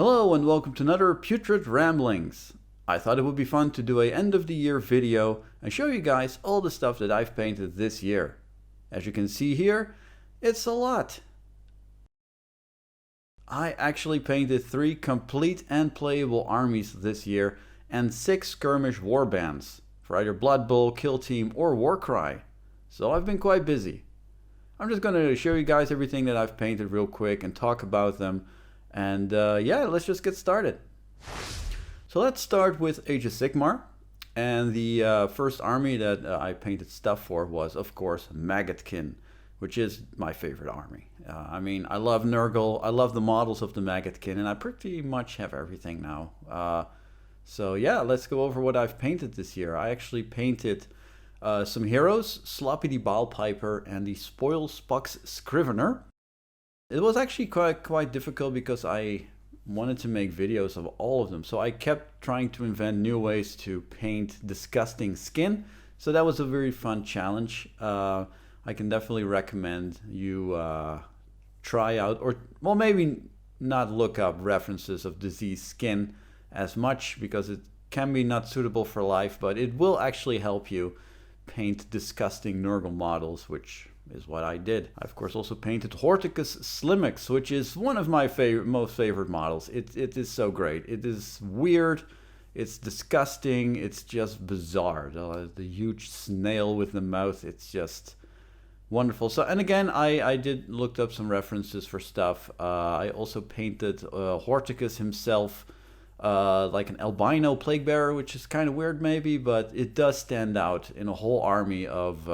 Hello and welcome to another Putrid Ramblings. I thought it would be fun to do a end of the year video and show you guys all the stuff that I've painted this year. As you can see here, it's a lot. I actually painted 3 complete and playable armies this year and 6 skirmish warbands for either Blood Bowl, Kill Team or Warcry. So I've been quite busy. I'm just going to show you guys everything that I've painted real quick and talk about them. And yeah, let's just get started. So let's start with Age of Sigmar. And the first army that I painted stuff for was, of course, Maggotkin, which is my favorite army. I mean, I love Nurgle, I love the models of the Maggotkin, and I pretty much have everything now. So yeah, let's go over what I've painted this year. I actually painted some heroes, Sloppy the Bowpiper and the Spoil Spock's Scrivener. It was actually quite difficult because I wanted to make videos of all of them. So I kept trying to invent new ways to paint disgusting skin. So that was a very fun challenge. I can definitely recommend you try out, or well, maybe not look up references of diseased skin as much because it can be not suitable for life, but it will actually help you paint disgusting Nurgle models, which is what I did. I of course also painted Horticus Slimix, which is one of my most favorite models. It is so great. It is weird, it's disgusting, it's just bizarre. The huge snail with the mouth, it's just wonderful. So, and again, I did looked up some references for stuff. I also painted Horticus himself, like an albino plague bearer, which is kind of weird maybe, but it does stand out in a whole army of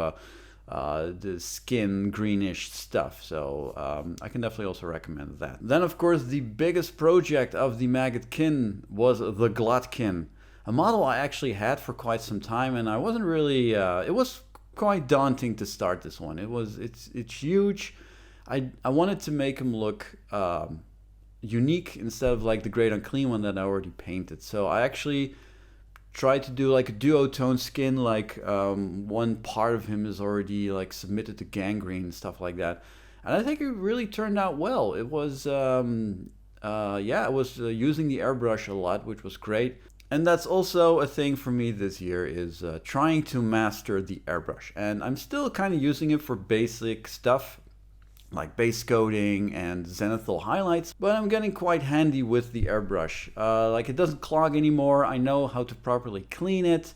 the skin greenish stuff. So I can definitely also recommend that. Then of course the biggest project of the Maggotkin was the Glutkin, a model I actually had for quite some time, and I wasn't really it was quite daunting to start this one. It's huge. I wanted to make him look unique instead of like the Great Unclean one that I already painted. So I actually tried to do like a duotone skin, like one part of him is already like submitted to gangrene and stuff like that, and I think it really turned out well. It was yeah, it was using the airbrush a lot, which was great. And that's also a thing for me this year, is trying to master the airbrush, and I'm still kind of using it for basic stuff like base coating and zenithal highlights, but I'm getting quite handy with the airbrush. Like, it doesn't clog anymore. I know how to properly clean it,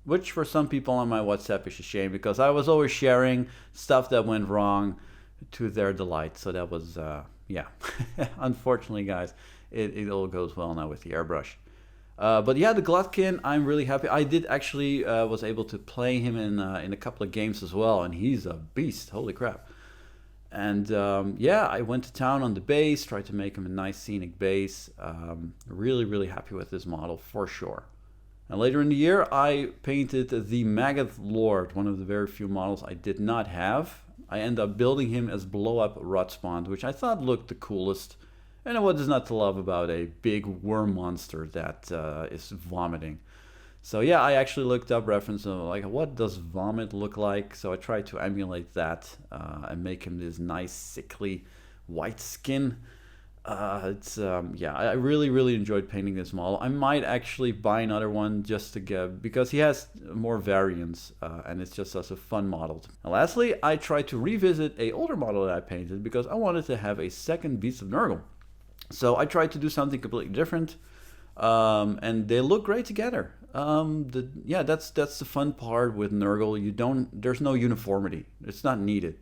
which for some people on my WhatsApp is a shame, because I was always sharing stuff that went wrong to their delight. So that was yeah. Unfortunately, guys, it all goes well now with the airbrush. But yeah, the Glutkin, I'm really happy. I did actually was able to play him in a couple of games as well, and he's a beast. Holy crap. And yeah, I went to town on the base, tried to make him a nice scenic base. Really happy with this model for sure. And later in the year, I painted the Maggoth Lord, one of the very few models I did not have. I ended up building him as blow-up Rotspawn, which I thought looked the coolest. And what is not to love about a big worm monster that is vomiting? So yeah, I actually looked up references of like, what does vomit look like? So I tried to emulate that and make him this nice sickly white skin. Yeah, I really enjoyed painting this model. I might actually buy another one just to get, because he has more variants and it's just such a fun model. And lastly, I tried to revisit a older model that I painted because I wanted to have a second Beast of Nurgle. So I tried to do something completely different, and they look great together. Yeah, that's the fun part with Nurgle. There's no uniformity. It's not needed,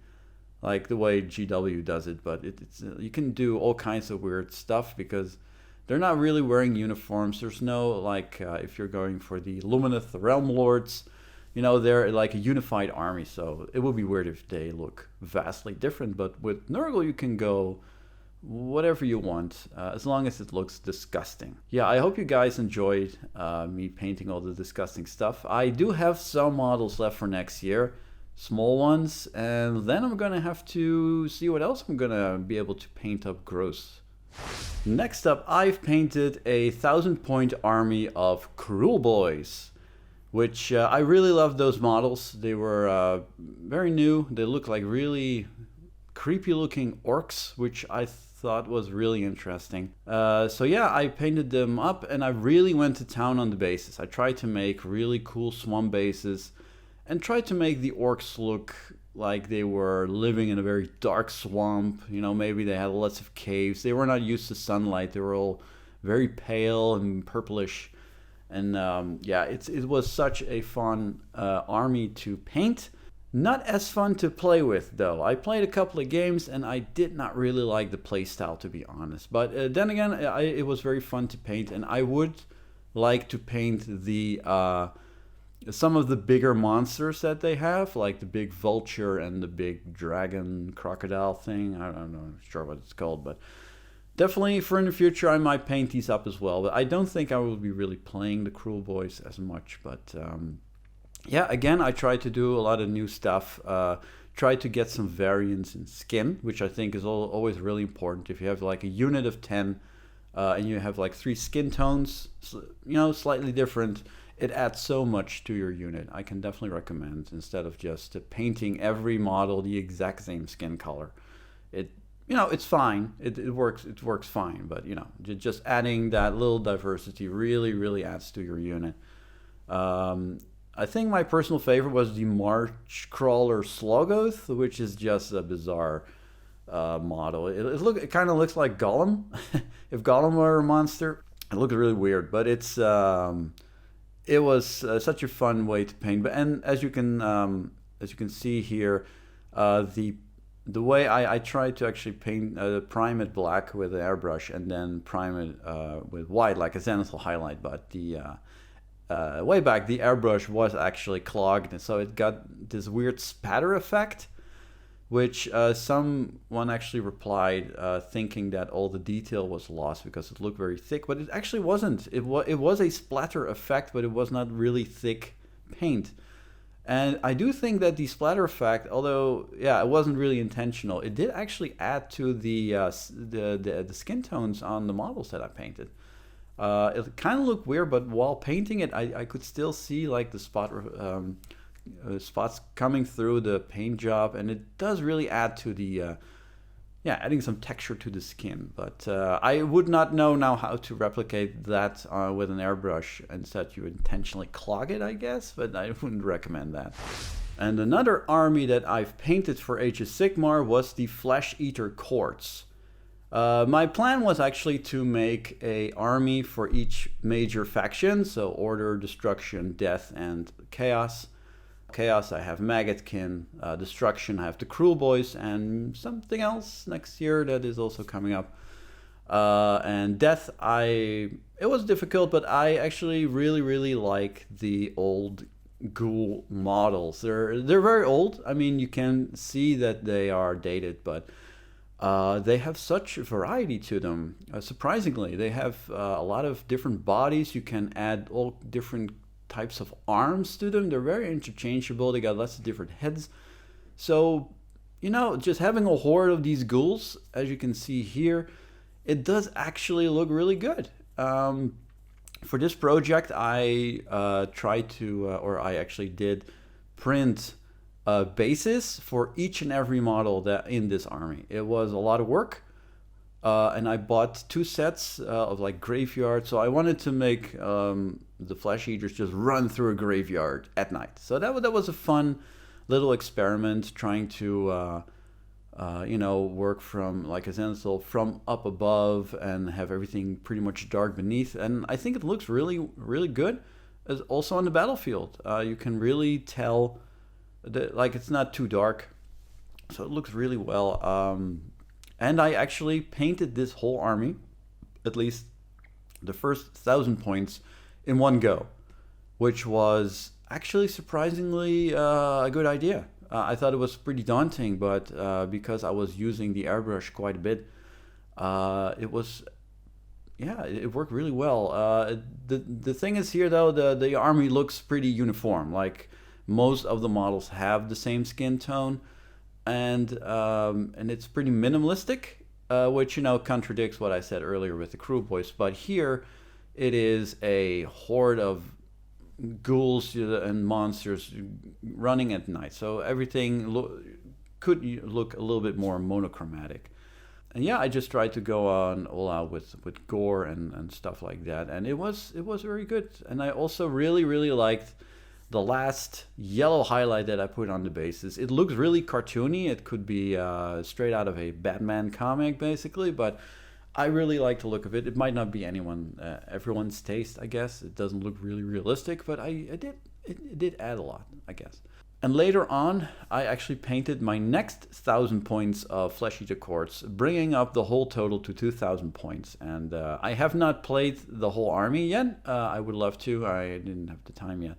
like the way GW does it. But it's you can do all kinds of weird stuff because they're not really wearing uniforms. There's no like if you're going for the Lumineth Realm Lords, you know, they're like a unified army. So it would be weird if they look vastly different. But with Nurgle, you can go whatever you want, as long as it looks disgusting. Yeah, I hope you guys enjoyed me painting all the disgusting stuff. I do have some models left for next year, small ones, and then I'm gonna have to see what else I'm gonna be able to paint up gross. Next up, I've painted a 1000-point army of Kruleboyz, which I really love those models. They were very new. They look like really creepy looking orcs, which I thought was really interesting. So yeah, I painted them up and I really went to town on the bases. I tried to make really cool swamp bases and tried to make the orcs look like they were living in a very dark swamp. You know, maybe they had lots of caves. They were not used to sunlight. They were all very pale and purplish. And yeah, it was such a fun army to paint. Not as fun to play with, though. I played a couple of games and I did not really like the playstyle, to be honest. But then again, it was very fun to paint, and I would like to paint the some of the bigger monsters that they have, like the big vulture and the big dragon crocodile thing. I'm not sure what it's called, but definitely for in the future I might paint these up as well. But I don't think I will be really playing the Kruleboyz as much, but yeah, again, I tried to do a lot of new stuff. Tried to get some variants in skin, which I think is always really important. If you have like a unit of 10 and you have like 3 skin tones, you know, slightly different, it adds so much to your unit. I can definitely recommend, instead of just painting every model the exact same skin color. You know, it's fine. It works fine, but you know, just adding that little diversity really adds to your unit. I think my personal favorite was the March Crawler Sloggoth, which is just a bizarre model. It kind of looks like Gollum. If Gollum were a monster, it looked really weird, but it was such a fun way to paint. And as you can see here, the way I tried to actually paint prime it black with an airbrush and then prime it with white like a zenithal highlight, but the way back, the airbrush was actually clogged, and so it got this weird spatter effect, which someone actually replied thinking that all the detail was lost because it looked very thick, but it actually wasn't. It was a splatter effect, but it was not really thick paint. And I do think that the splatter effect, although yeah, it wasn't really intentional, it did actually add to the skin tones on the models that I painted. It kind of looked weird, but while painting it, I could still see like the spots coming through the paint job, and it does really add to the yeah, adding some texture to the skin. But I would not know now how to replicate that with an airbrush. Instead, you intentionally clog it, I guess, but I wouldn't recommend that. And another army that I've painted for Age of Sigmar was the Flesh Eater Courts. My plan was actually to make a army for each major faction, so Order, Destruction, Death, and Chaos. Chaos, I have Maggotkin. Destruction, I have the Kruleboyz, and something else next year that is also coming up. And Death, it was difficult, but I actually really like the old ghoul models. They're very old. I mean, you can see that they are dated, but they have such variety to them. Surprisingly, they have a lot of different bodies. You can add all different types of arms to them. They're very interchangeable. They got lots of different heads. So, you know, just having a horde of these ghouls, as you can see here, it does actually look really good. For this project, I tried to, or I actually did print bases for each and every model that in this army. It was a lot of work, and I bought 2 sets of like graveyard. So I wanted to make the Flesh Eaters just run through a graveyard at night. So that was a fun little experiment, trying to you know, work from like a zenithal from up above and have everything pretty much dark beneath. And I think it looks really good. As also on the battlefield, you can really tell like it's not too dark, so it looks really well. And I actually painted this whole army, at least the first 1,000 points, in one go, which was actually surprisingly a good idea. I thought it was pretty daunting, but because I was using the airbrush quite a bit, it was, yeah, it worked really well. The thing is here though, the army looks pretty uniform. Like most of the models have the same skin tone, and it's pretty minimalistic, which, you know, contradicts what I said earlier with the Kruleboyz. But here it is a horde of ghouls and monsters running at night, so everything could look a little bit more monochromatic. And yeah, I just tried to go on all out with gore and stuff like that, and it was very good. And I also really liked the last yellow highlight that I put on the bases. It looks really cartoony. It could be straight out of a Batman comic, basically, but I really like the look of it. It might not be everyone's taste, I guess. It doesn't look really realistic, but it did add a lot, I guess. And later on, I actually painted my next 1,000 points of Flesh Eater Courts, bringing up the whole total to 2,000 points. And I have not played the whole army yet. I would love to. I didn't have the time yet.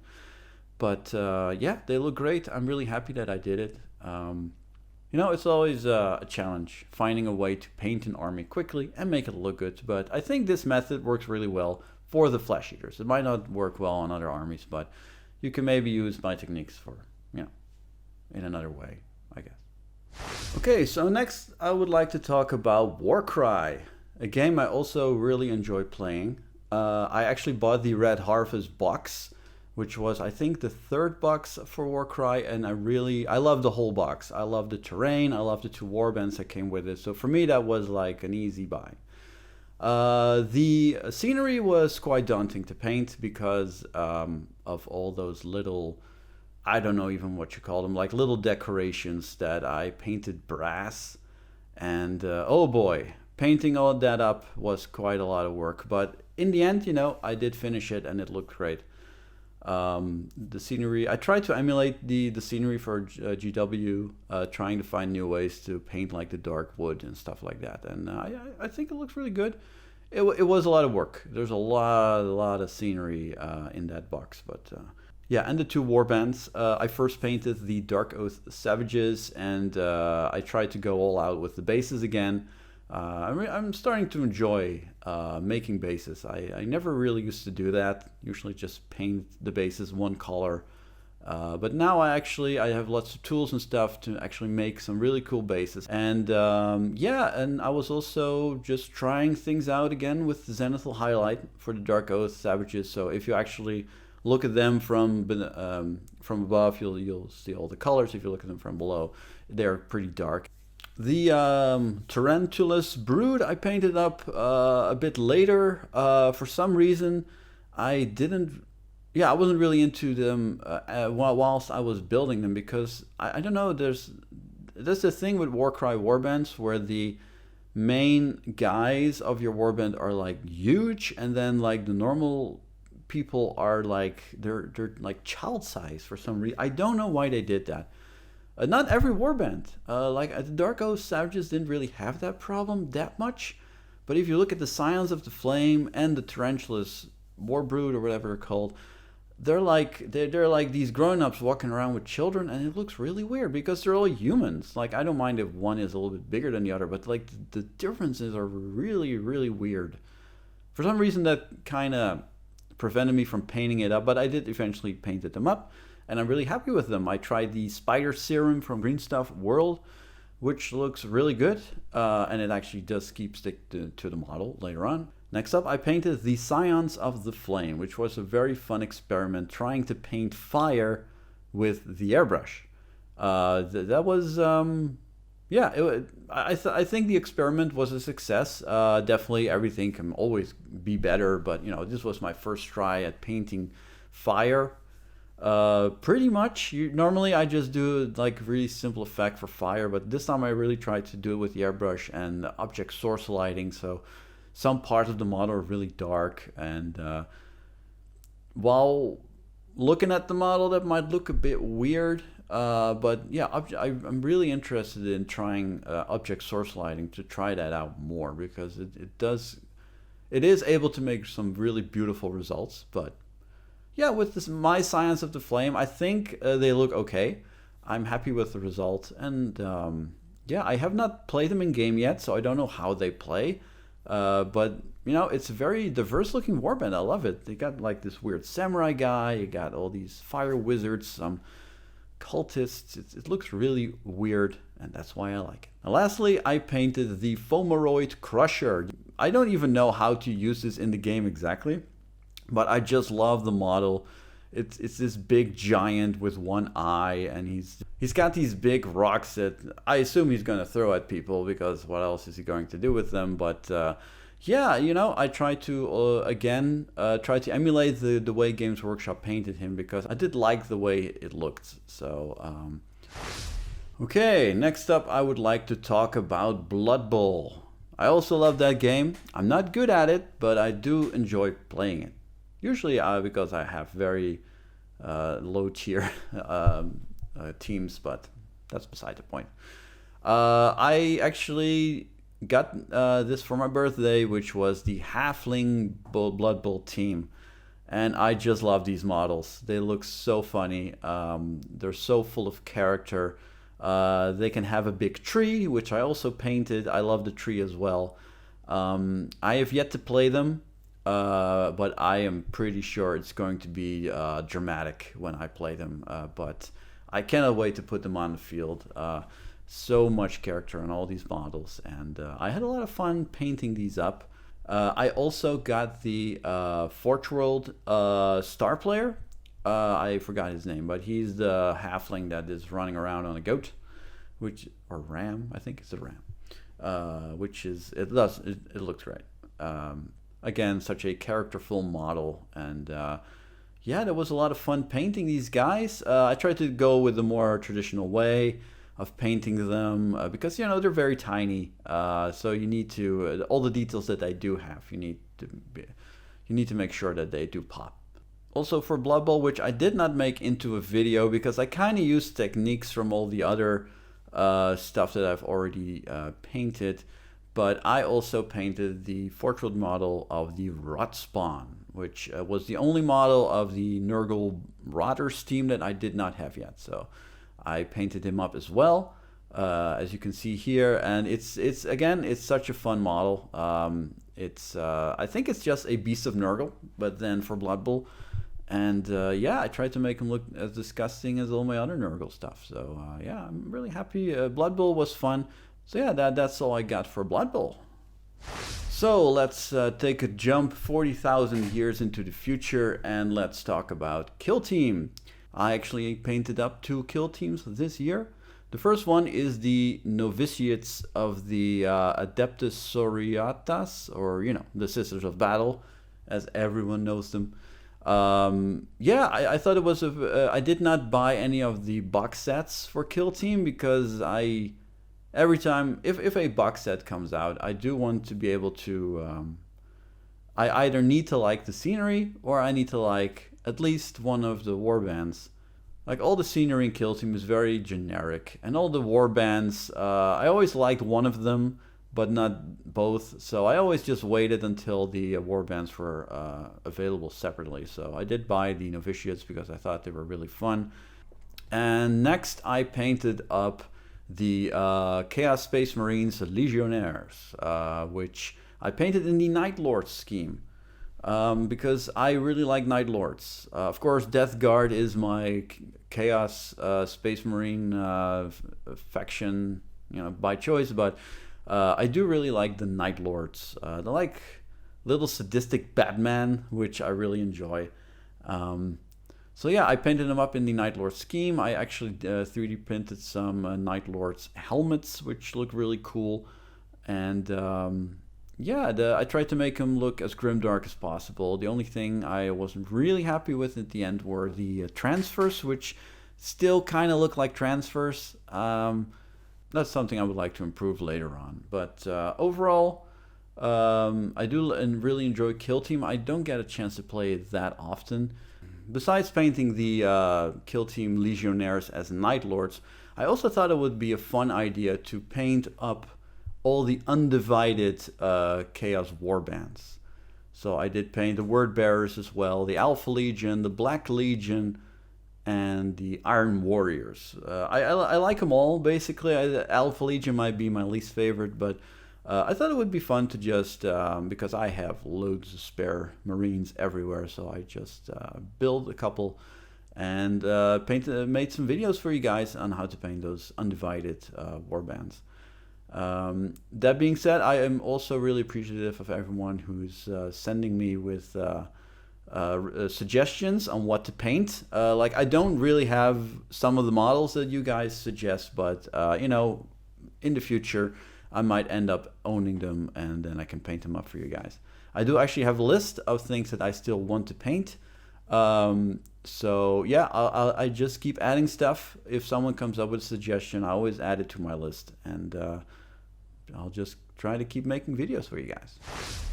But yeah, they look great. I'm really happy that I did it. You know, it's always a challenge, finding a way to paint an army quickly and make it look good. But I think this method works really well for the Flesh Eaters. It might not work well on other armies, but you can maybe use my techniques for, in another way, I guess. Okay, so next I would like to talk about Warcry, a game I also really enjoy playing. I actually bought the Red Harvest box, which was, I think, the third box for Warcry, and I love the whole box. I love the terrain, I love the 2 warbands that came with it, so for me that was like an easy buy. The scenery was quite daunting to paint because of all those little, I don't know even what you call them, like little decorations that I painted brass. And oh boy, painting all that up was quite a lot of work. But in the end, I did finish it and it looked great. The scenery, I tried to emulate the scenery for GW, trying to find new ways to paint like the dark wood and stuff like that. And I think it looks really good. It was a lot of work. There's a lot of scenery in that box, but yeah, and the 2 warbands. I first painted the Dark Oath Savages, and I tried to go all out with the bases again. I'm starting to enjoy making bases. I never really used to do that. Usually just paint the bases one color. But now I have lots of tools and stuff to actually make some really cool bases. And yeah, and I was also just trying things out again with the Zenithal highlight for the Dark Oath Savages. So if you actually look at them from above, you'll see all the colors. If you look at them from below, they're pretty dark. The Tarantulas Brood I painted up a bit later. For some reason, I wasn't really into them whilst I was building them, because I don't know, there's a thing with Warcry warbands where the main guys of your warband are like huge, and then like the normal people are like they're like child size for some reason. I don't know why they did that. Not every warband. Like the Dark Oath Savages didn't really have that problem that much, but if you look at the Scions of the Flame and the Tarantulas Warbrood or whatever they're called, they're like these grown-ups walking around with children, and it looks really weird because they're all humans. Like, I don't mind if one is a little bit bigger than the other, but like the differences are really weird. For some reason that kind of prevented me from painting it up, but I did eventually painted them up, and I'm really happy with them. I tried the Spider Serum from Green Stuff World, which looks really good, and it actually does stick to the model later on. Next up, I painted the Scions of the Flame, which was a very fun experiment trying to paint fire with the airbrush. That was, yeah, I think the experiment was a success. Definitely everything can always be better, but this was my first try at painting fire. Pretty much, normally I just do like a really simple effect for fire, but this time I really tried to do it with the airbrush and the object source lighting, so some parts of the model are really dark, and while looking at the model that might look a bit weird, but yeah, I'm really interested in trying object source lighting to try that out more, because it is able to make some really beautiful results. But yeah, with my Scions of the Flame, I think they look okay. I'm happy with the result, and yeah, I have not played them in game yet, so I don't know how they play. But it's a very diverse looking warband. I love it. They got like this weird samurai guy, you got all these fire wizards, some cultists. It looks really weird, and that's why I like it. And lastly, I painted the Fomaroid Crusher. I don't even know how to use this in the game exactly, but I just love the model. It's this big giant with one eye, and he's he's got these big rocks that I assume he's going to throw at people, because what else is he going to do with them? But yeah, you know, I try to, try to emulate the way Games Workshop painted him, because I did like the way it looked. So, okay, next up I would like to talk about Blood Bowl. I also love that game. I'm not good at it, but I do enjoy playing it. Usually because I have very low tier teams, but that's beside the point. I actually got this for my birthday, which was the Halfling Blood Bowl team. And I just love these models. They look so funny. They're so full of character. They can have a big tree, which I also painted. I love the tree as well. I have yet to play them, but I am pretty sure it's going to be dramatic when I play them. But I cannot wait to put them on the field. So much character on all these models, and I had a lot of fun painting these up. I also got the Fourth World star player. I forgot his name, but he's the halfling that is running around on a goat, or ram. I think it's a ram, which is it looks great. Again, such a characterful model, and yeah, there was a lot of fun painting these guys. I tried to go with the more traditional way of painting them, because you know they're very tiny, so you need to all the details that they do have. You need to make sure that they do pop. Also for Blood Bowl, which I did not make into a video because I kind of used techniques from all the other stuff that I've already painted, but I also painted the Fourth World model of the Rot Spawn, which was the only model of the Nurgle Rotters team that I did not have yet. So I painted him up as well, as you can see here, and it's such a fun model. I think it's just a Beast of Nurgle, but then for Blood Bowl. And yeah, I tried to make him look as disgusting as all my other Nurgle stuff. So yeah, I'm really happy. Blood Bowl was fun. So yeah, that's all I got for Blood Bowl. So let's take a jump 40,000 years into the future, and let's talk about Kill Team. I actually painted up 2 kill teams this year. The first one is the Novitiates of the Adeptus Sororitas, or you know, the Sisters of Battle, as everyone knows them. Yeah, I thought it was I did not buy any of the box sets for Kill Team, because every time if a box set comes out, I do want to be able to I either need to like the scenery, or I need to like at least one of the warbands. Like all the scenery in Kill Team is very generic, and all the warbands, I always liked one of them, but not both. So I always just waited until the warbands were available separately. So I did buy the Novitiates because I thought they were really fun. And next I painted up the Chaos Space Marines Legionnaires, which I painted in the Night Lords scheme. Because I really like Night Lords. Of course, Death Guard is my Chaos Space Marine faction, you know, by choice. But I do really like the Night Lords. They're like little sadistic Batman, which I really enjoy. So yeah, I painted them up in the Night Lords scheme. I actually 3D printed some Night Lords helmets, which look really cool, and yeah, I tried to make them look as grimdark as possible. The only thing I wasn't really happy with at the end were the transfers, which still kind of look like transfers. That's something I would like to improve later on. But overall, I do really enjoy Kill Team. I don't get a chance to play it that often. Besides painting the Kill Team Legionnaires as Night Lords, I also thought it would be a fun idea to paint up all the undivided Chaos Warbands. So I did paint the Word Bearers as well, the Alpha Legion, the Black Legion, and the Iron Warriors. I like them all, basically. Alpha Legion might be my least favorite, but I thought it would be fun to just, because I have loads of spare Marines everywhere, so I just built a couple and made some videos for you guys on how to paint those undivided warbands. That being said, I am also really appreciative of everyone who's sending me with suggestions on what to paint. Like I don't really have some of the models that you guys suggest, but you know, in the future I might end up owning them and then I can paint them up for you guys. I do actually have a list of things that I still want to paint. So yeah, I just keep adding stuff. If someone comes up with a suggestion, I always add it to my list, and I'll just try to keep making videos for you guys.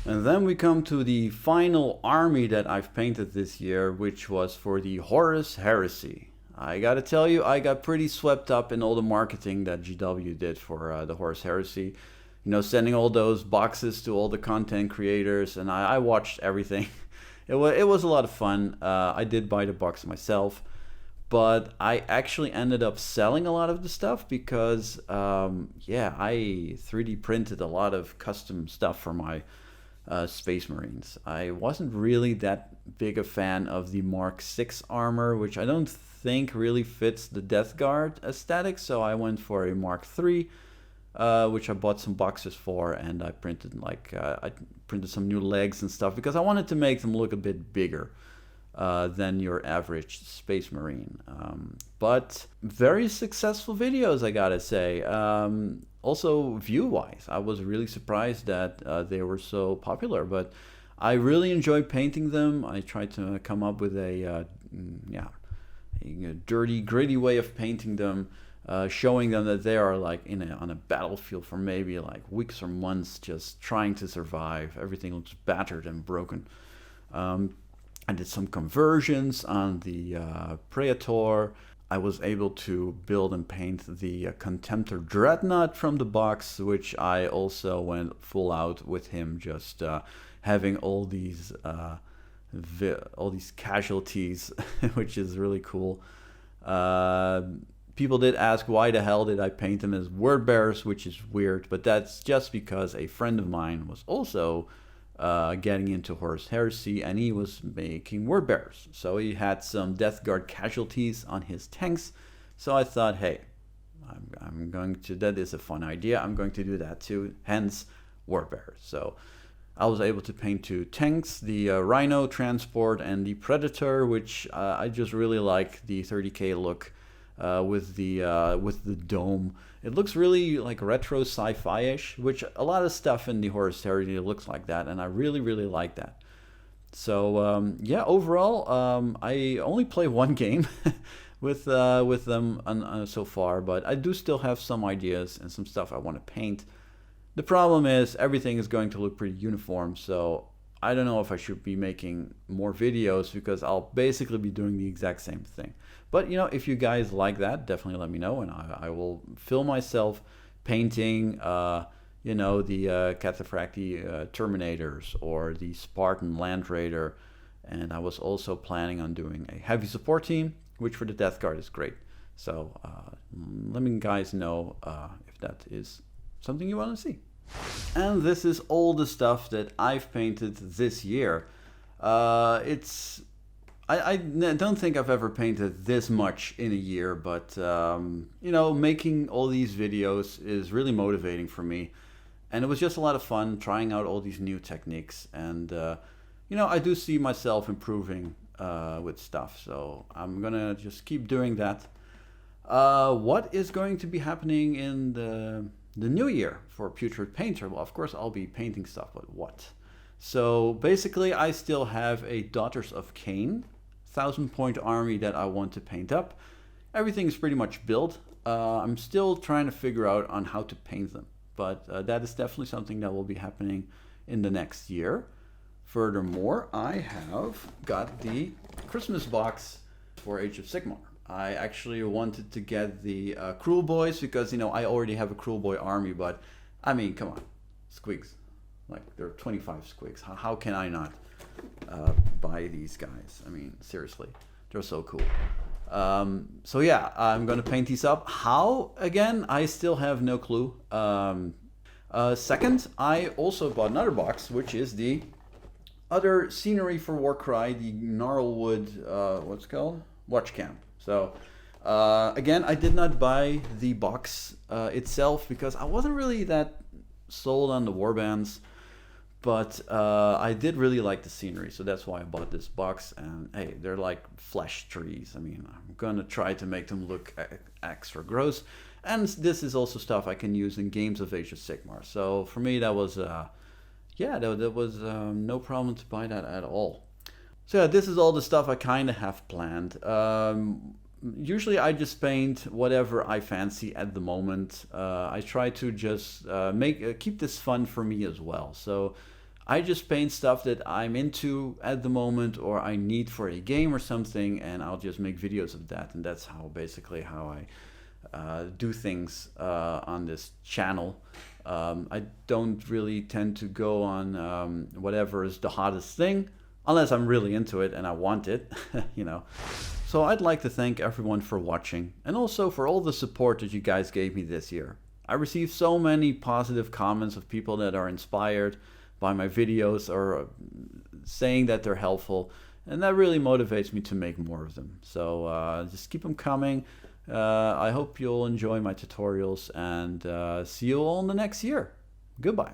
And then we come to the final army that I've painted this year, which was for the Horus Heresy. I gotta tell you, I got pretty swept up in all the marketing that GW did for the Horus Heresy. You know, sending all those boxes to all the content creators, and I watched everything. It was a lot of fun. I did buy the box myself, but I actually ended up selling a lot of the stuff because, yeah, I 3D printed a lot of custom stuff for my Space Marines. I wasn't really that big a fan of the Mark 6 armor, which I don't think really fits the Death Guard aesthetic, so I went for a Mark 3. Which I bought some boxes for, and I printed some new legs and stuff because I wanted to make them look a bit bigger than your average Space Marine. But very successful videos, I gotta say. Also view-wise, I was really surprised that they were so popular, but I really enjoyed painting them. I tried to come up with a dirty, gritty way of painting them. Showing them that they are like on a battlefield for maybe like weeks or months, just trying to survive. Everything looks battered and broken. I did some conversions on the Praetor. I was able to build and paint the Contemptor Dreadnought from the box, which I also went full out with him, just having all these casualties, which is really cool. People did ask why the hell did I paint them as word bearers, which is weird, but that's just because a friend of mine was also getting into Horus Heresy, and he was making word bearers. So he had some Death Guard casualties on his tanks. So I thought, hey, that is a fun idea. I'm going to do that too. Hence, word bearers. So I was able to paint 2 tanks, the Rhino transport and the Predator, which I just really like the 30K look. With the dome. It looks really like retro sci-fi-ish, which a lot of stuff in the Horus Heresy looks like that, and I really, really like that. So yeah, overall, I only play one game with them so far, but I do still have some ideas and some stuff I want to paint. The problem is everything is going to look pretty uniform, so I don't know if I should be making more videos because I'll basically be doing the exact same thing. But, you know, if you guys like that, definitely let me know, and I will film myself painting, you know, the Cataphracti Terminators or the Spartan Land Raider. And I was also planning on doing a heavy support team, which for the Death Guard is great. So let me guys know if that is something you want to see. And this is all the stuff that I've painted this year. I don't think I've ever painted this much in a year, but you know, making all these videos is really motivating for me. And it was just a lot of fun trying out all these new techniques. And you know, I do see myself improving with stuff, so I'm gonna just keep doing that. What is going to be happening in the new year for Putrid Painter? Well, of course, I'll be painting stuff, but what? So basically, I still have a Daughters of Cain 1000-point army that I want to paint up. Everything is pretty much built. I'm still trying to figure out on how to paint them, but that is definitely something that will be happening in the next year. Furthermore, I have got the Christmas box for Age of Sigmar. I actually wanted to get the Kruleboyz because, you know, I already have a Kruleboy army, but I mean, come on, squigs. Like, there are 25 squigs. How can I not buy these guys? I mean, seriously, they're so cool. So yeah, I'm gonna paint these up. How? Again, I still have no clue. Second, I also bought another box, which is the other scenery for Warcry, the Gnarlwood, what's it called? Watch Camp. So again, I did not buy the box itself because I wasn't really that sold on the warbands. But I did really like the scenery, so that's why I bought this box. And hey, they're like flesh trees. I mean, I'm gonna try to make them look extra gross. And this is also stuff I can use in games of Age of Sigmar. So for me, that was, yeah, that was no problem to buy that at all. So yeah, this is all the stuff I kind of have planned. Usually I just paint whatever I fancy at the moment. I try to just keep this fun for me as well. So I just paint stuff that I'm into at the moment or I need for a game or something, and I'll just make videos of that. And that's basically how I do things on this channel. I don't really tend to go on whatever is the hottest thing, unless I'm really into it and I want it, you know. So I'd like to thank everyone for watching, and also for all the support that you guys gave me this year. I received so many positive comments of people that are inspired by my videos or saying that they're helpful, and that really motivates me to make more of them. So just keep them coming. I hope you'll enjoy my tutorials, and see you all in the next year. Goodbye.